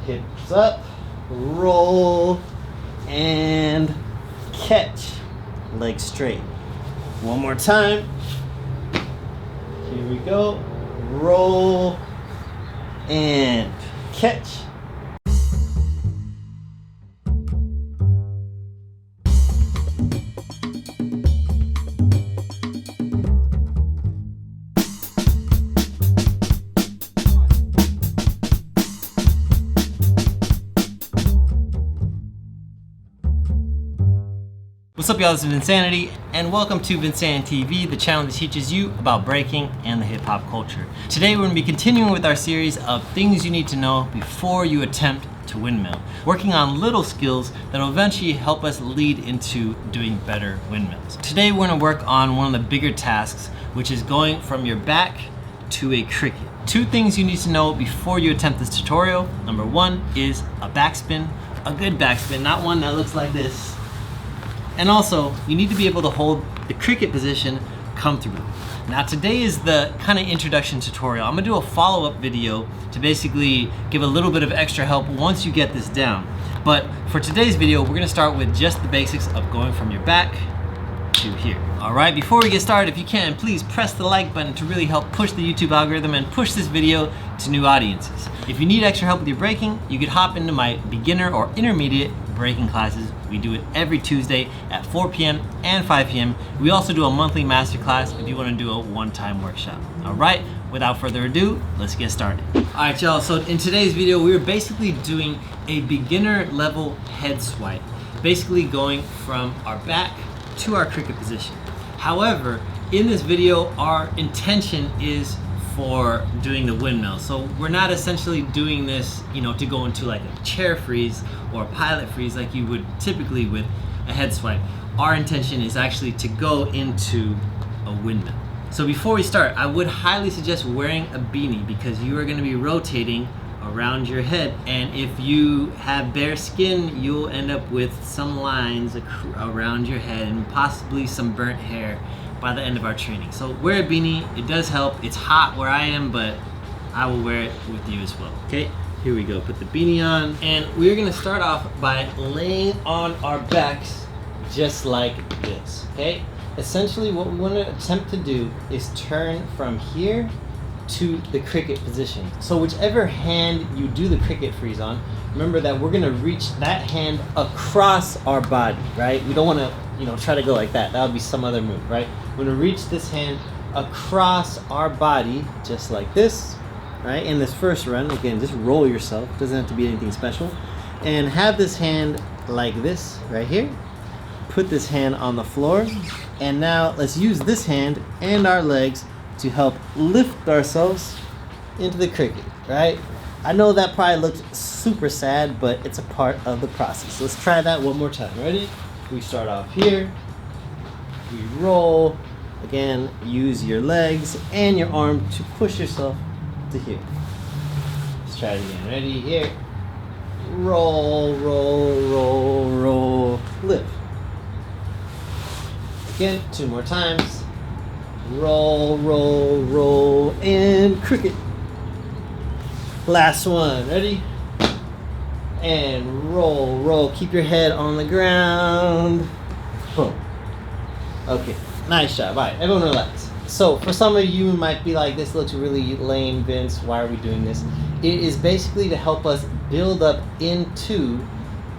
hips up, roll, and catch. Legs straight. One more time. Here we go. Roll and catch. What's up, y'all? This is Vincanity, and welcome to VincaniTV, the channel that teaches you about breaking and the hip hop culture. Today we're going to be continuing with our series of things you need to know before you attempt to windmill, working on little skills that will eventually help us lead into doing better windmills. Today we're going to work on one of the bigger tasks, which is going from your back to a cricket. Two things you need to know before you attempt this tutorial. Number one is a backspin, a good backspin, not one that looks like this. And also, you need to be able to hold the cricket position comfortably. Now today is the kind of introduction tutorial. I'm gonna do a follow-up video to basically give a little bit of extra help once you get this down. But for today's video, we're gonna start with just the basics of going from your back to here. All right, before we get started, if you can, please press the like button to really help push the YouTube algorithm and push this video to new audiences. If you need extra help with your breaking, you could hop into my beginner or intermediate breaking classes. We do it every Tuesday at 4 p.m. and 5 p.m. We also do a monthly masterclass if you want to do a one-time workshop. All right, without further ado, let's get started. All right, y'all, so in today's video, we're basically doing a beginner level head swipe, basically going from our back to our cricket position. However, in this video, our intention is for doing the windmill. So we're not essentially doing this, to go into like a chair freeze or a pilot freeze like you would typically with a head swipe. Our intention is actually to go into a windmill. So before we start, I would highly suggest wearing a beanie because you are going to be rotating around your head, and if you have bare skin, you'll end up with some lines around your head and possibly some burnt hair by the end of our training. So wear a beanie, it does help. It's hot where I am, but I will wear it with you as well. Okay, here we go. Put the beanie on, and we're gonna start off by laying on our backs just like this, okay? Essentially what we wanna attempt to do is turn from here to the cricket position. So whichever hand you do the cricket freeze on, remember that we're gonna reach that hand across our body, right? We don't wanna, try to go like that. That would be some other move, right? We're gonna reach this hand across our body, just like this, right? In this first run, again, just roll yourself. Doesn't have to be anything special. And have this hand like this, right here. Put this hand on the floor. And now let's use this hand and our legs to help lift ourselves into the cricket, right? I know that probably looks super sad, but it's a part of the process. So let's try that one more time. Ready? We start off here, we roll. Again, use your legs and your arm to push yourself to here. Let's try it again. Ready? Here. Roll, roll, roll, roll, lift. Again, two more times. Roll, roll, roll, and cricket. Last one. Ready? And roll, roll. Keep your head on the ground. Boom. Okay, nice job. All right, everyone relax. So for some of you might be like, this looks really lame, Vince. Why are we doing this? It is basically to help us build up into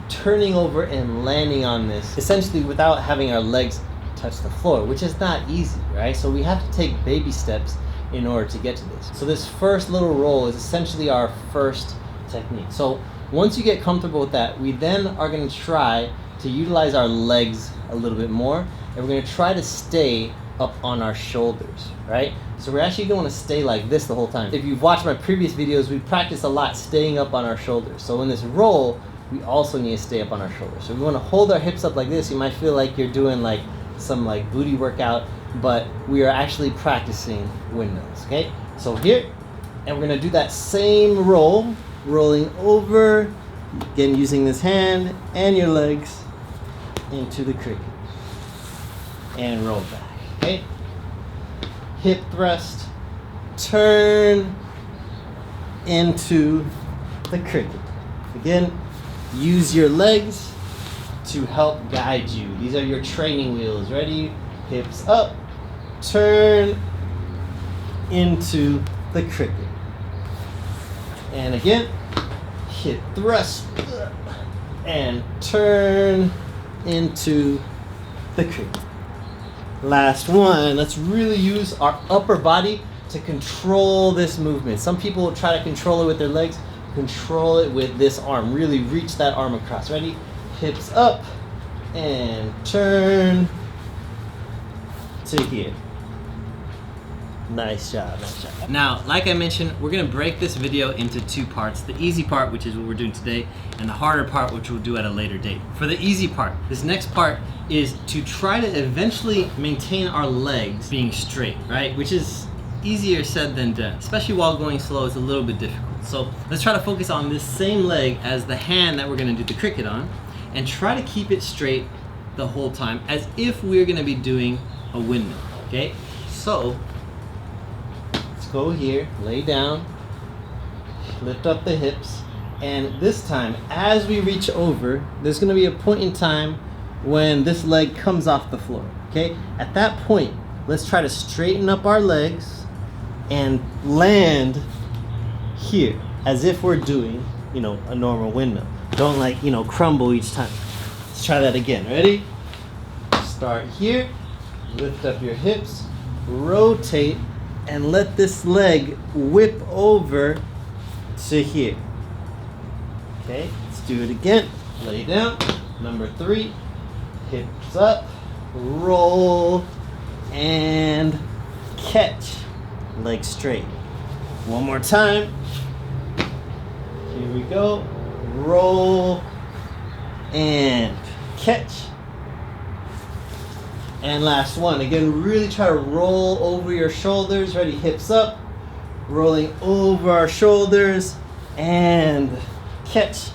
turning over and landing on this, essentially without having our legs touch the floor, which is not easy, right? So we have to take baby steps in order to get to this. So this first little roll is essentially our first technique. So once you get comfortable with that, we then are going to try to utilize our legs a little bit more, and we're going to try to stay up on our shoulders, right? So we're actually going to stay like this the whole time. If you've watched my previous videos, we practice a lot staying up on our shoulders. So in this roll, we also need to stay up on our shoulders. So we want to hold our hips up like this. You might feel like you're doing like some booty workout, but we are actually practicing windmills, okay? So here, and we're gonna do that same roll, rolling over, again using this hand and your legs into the cricket. And roll back, okay? Hip thrust, turn into the cricket. Again, use your legs to help guide you. These are your training wheels. Ready? Hips up, turn into the cricket. And again, hip thrust and turn into the cricket. Last one. Let's really use our upper body to control this movement. Some people will try to control it with their legs. Control it with this arm. Really reach that arm across. Ready? Hips up and turn to here. Nice job, nice job. Now, like I mentioned, we're gonna break this video into two parts. The easy part, which is what we're doing today, and the harder part, which we'll do at a later date. For the easy part, this next part is to try to eventually maintain our legs being straight, right? Which is easier said than done, especially while going slow. It's a little bit difficult. So let's try to focus on this same leg as the hand that we're gonna do the cricket on, and try to keep it straight the whole time as if we're gonna be doing a windmill, okay? So, let's go here, lay down, lift up the hips, and this time, as we reach over, there's gonna be a point in time when this leg comes off the floor, okay? At that point, let's try to straighten up our legs and land here, as if we're doing, a normal windmill. Don't crumble each time. Let's try that again. Ready? Start here, lift up your hips, rotate, and let this leg whip over to here. Okay, let's do it again. Lay down. Number 3, hips up, roll, and catch. Leg straight. One more time. Here we go. Roll and catch. And last one. Again, really try to roll over your shoulders. Ready? Hips up. Rolling over our shoulders and catch.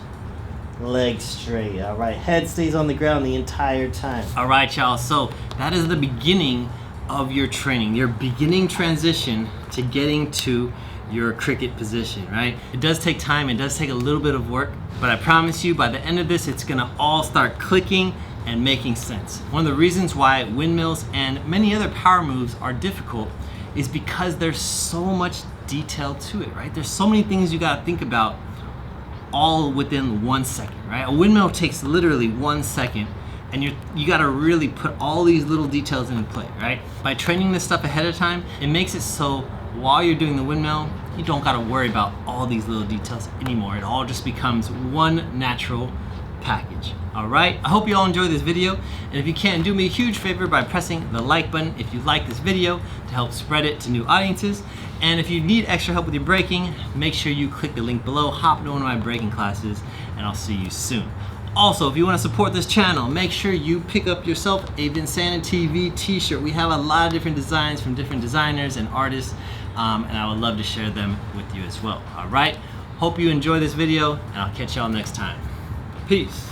Legs straight. All right. Head stays on the ground the entire time. All right, y'all. So that is the beginning of your training, your beginning transition to getting to your cricket position, right? It does take time, it does take a little bit of work, but I promise you by the end of this, it's gonna all start clicking and making sense. One of the reasons why windmills and many other power moves are difficult is because there's so much detail to it, right? There's so many things you gotta think about all within 1 second, right? A windmill takes literally 1 second, and you gotta really put all these little details into play, right? By training this stuff ahead of time, it makes it so while you're doing the windmill, you don't gotta worry about all these little details anymore. It all just becomes one natural package. All right, I hope you all enjoyed this video. And if you can, do me a huge favor by pressing the like button if you like this video to help spread it to new audiences. And if you need extra help with your breaking, make sure you click the link below, hop into one of my breaking classes, and I'll see you soon. Also, if you want to support this channel, make sure you pick up yourself a VincaniTV t-shirt. We have a lot of different designs from different designers and artists, and I would love to share them with you as well. All right, hope you enjoy this video, and I'll catch y'all next time. Peace.